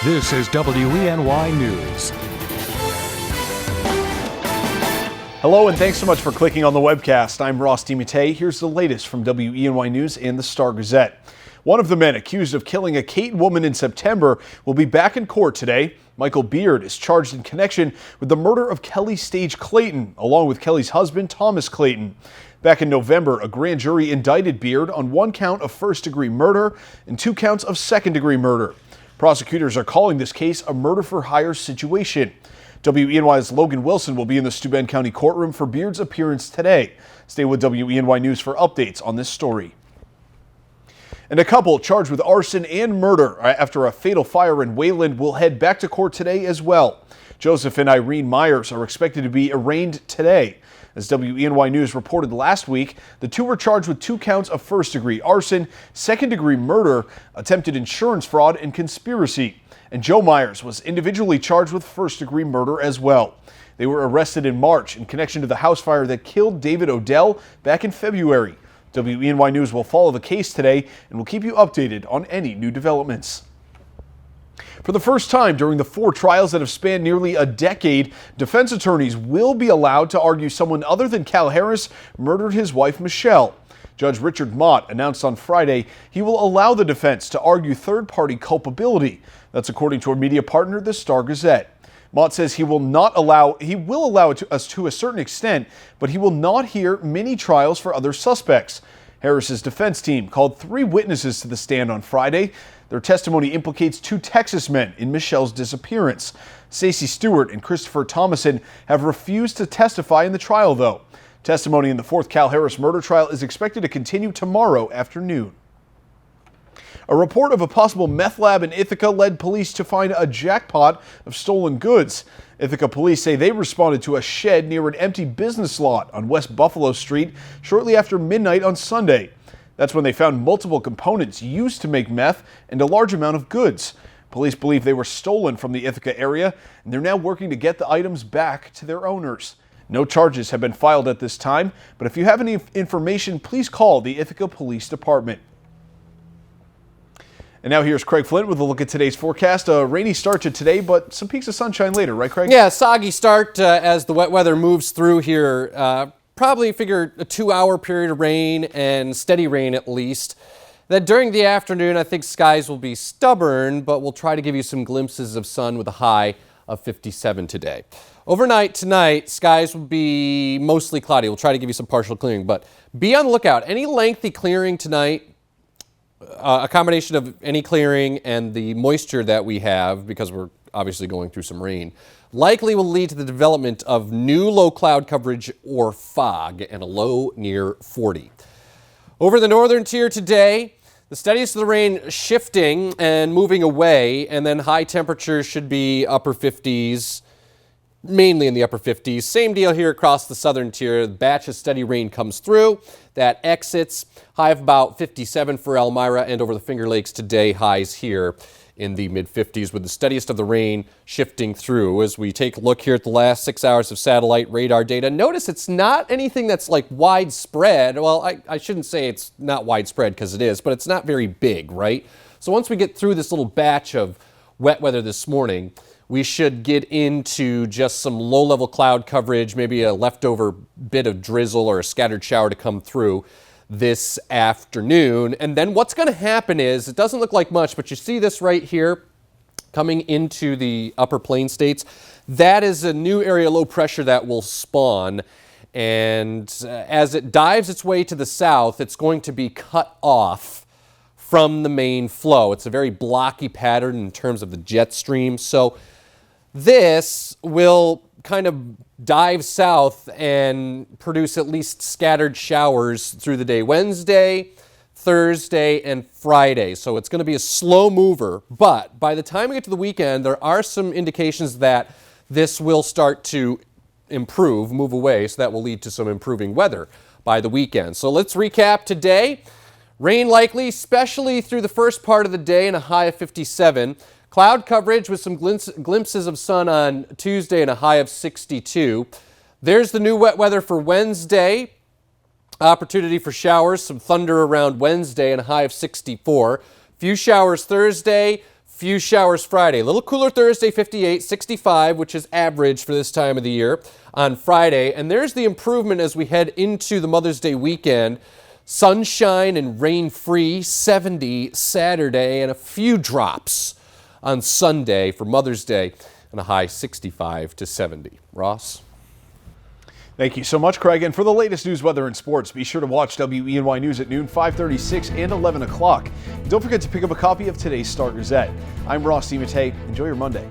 This is WENY News. Hello and thanks so much for clicking on the webcast. I'm Ross DiMattei. Here's the latest from WENY News and the Star-Gazette. One of the men accused of killing a Caton woman in September will be back in court today. Michael Beard is charged in connection with the murder of Kelly Stage Clayton, along with Kelly's husband, Thomas Clayton. Back in November, a grand jury indicted Beard on 1 count of first-degree murder and 2 counts of second-degree murder. Prosecutors are calling this case a murder-for-hire situation. WENY's Logan Wilson will be in the Steuben County courtroom for Beard's appearance today. Stay with WENY News for updates on this story. And a couple charged with arson and murder after a fatal fire in Wayland will head back to court today as well. Joseph and Irene Myers are expected to be arraigned today. As WENY News reported last week, the two were charged with 2 counts of first-degree arson, second-degree murder, attempted insurance fraud, and conspiracy. And Joe Myers was individually charged with first-degree murder as well. They were arrested in March in connection to the house fire that killed David Odell back in February. WENY News will follow the case today and will keep you updated on any new developments. For the first time during the 4 trials that have spanned nearly a decade, defense attorneys will be allowed to argue someone other than Cal Harris murdered his wife, Michelle. Judge Richard Mott announced on Friday he will allow the defense to argue third-party culpability. That's according to a media partner, the Star-Gazette. Mott says he will allow it to us to a certain extent, but he will not hear many trials for other suspects. Harris's defense team called 3 witnesses to the stand on Friday. Their testimony implicates 2 Texas men in Michelle's disappearance. Stacey Stewart and Christopher Thomason have refused to testify in the trial, though. Testimony in the 4th Cal Harris murder trial is expected to continue tomorrow afternoon. A report of a possible meth lab in Ithaca led police to find a jackpot of stolen goods. Ithaca police say they responded to a shed near an empty business lot on West Buffalo Street shortly after midnight on Sunday. That's when they found multiple components used to make meth and a large amount of goods. Police believe they were stolen from the Ithaca area, and they're now working to get the items back to their owners. No charges have been filed at this time, but if you have any information, please call the Ithaca Police Department. And now here's Craig Flint with a look at today's forecast. A rainy start to today, but some peaks of sunshine later, right, Craig? Yeah, soggy start as the wet weather moves through here. Probably figure a 2-hour period of rain and steady rain at least. Then during the afternoon, I think skies will be stubborn, but we'll try to give you some glimpses of sun with a high of 57 today. Overnight tonight, skies will be mostly cloudy. We'll try to give you some partial clearing, but be on the lookout. Any lengthy clearing tonight, a combination of any clearing and the moisture that we have, because we're obviously going through some rain, likely will lead to the development of new low cloud coverage or fog and a low near 40. Over the northern tier today, the steadiest of the rain shifting and moving away, and then high temperatures should be upper 50s, mainly in the upper 50s. Same deal here across the southern tier. The batch of steady rain comes through. That exits. High of about 57 for Elmira and over the Finger Lakes today. Highs here in the mid-50s with the steadiest of the rain shifting through. As we take a look here at the last 6 hours of satellite radar data, notice it's not anything that's like widespread. Well, I shouldn't say it's not widespread because it is, but it's not very big, right? So once we get through this little batch of wet weather this morning, we should get into just some low-level cloud coverage, maybe a leftover bit of drizzle or a scattered shower to come through this afternoon. And then what's going to happen is, it doesn't look like much, but you see this right here coming into the upper plain states. That is a new area of low pressure that will spawn. And as it dives its way to the south, it's going to be cut off from the main flow. It's a very blocky pattern in terms of the jet stream. So this will kind of dive south and produce at least scattered showers through the day. Wednesday, Thursday, and Friday. So it's going to be a slow mover. But by the time we get to the weekend, there are some indications that this will start to improve, move away. So that will lead to some improving weather by the weekend. So let's recap today. Rain likely, especially through the first part of the day, and a high of 57. Cloud coverage with some glimpses of sun on Tuesday and a high of 62. There's the new wet weather for Wednesday. Opportunity for showers, some thunder around Wednesday and a high of 64. Few showers Thursday, Few showers Friday. A little cooler Thursday, 58, 65, which is average for this time of the year on Friday. And there's the improvement as we head into the Mother's Day weekend. Sunshine and rain-free, 70 Saturday, and a few drops on Sunday for Mother's Day, and a high 65 to 70. Ross? Thank you so much, Craig. And for the latest news, weather, and sports, be sure to watch WENY News at noon, 5:36, and 11 o'clock. Don't forget to pick up a copy of today's Star Gazette. I'm Ross DiMattei. Enjoy your Monday.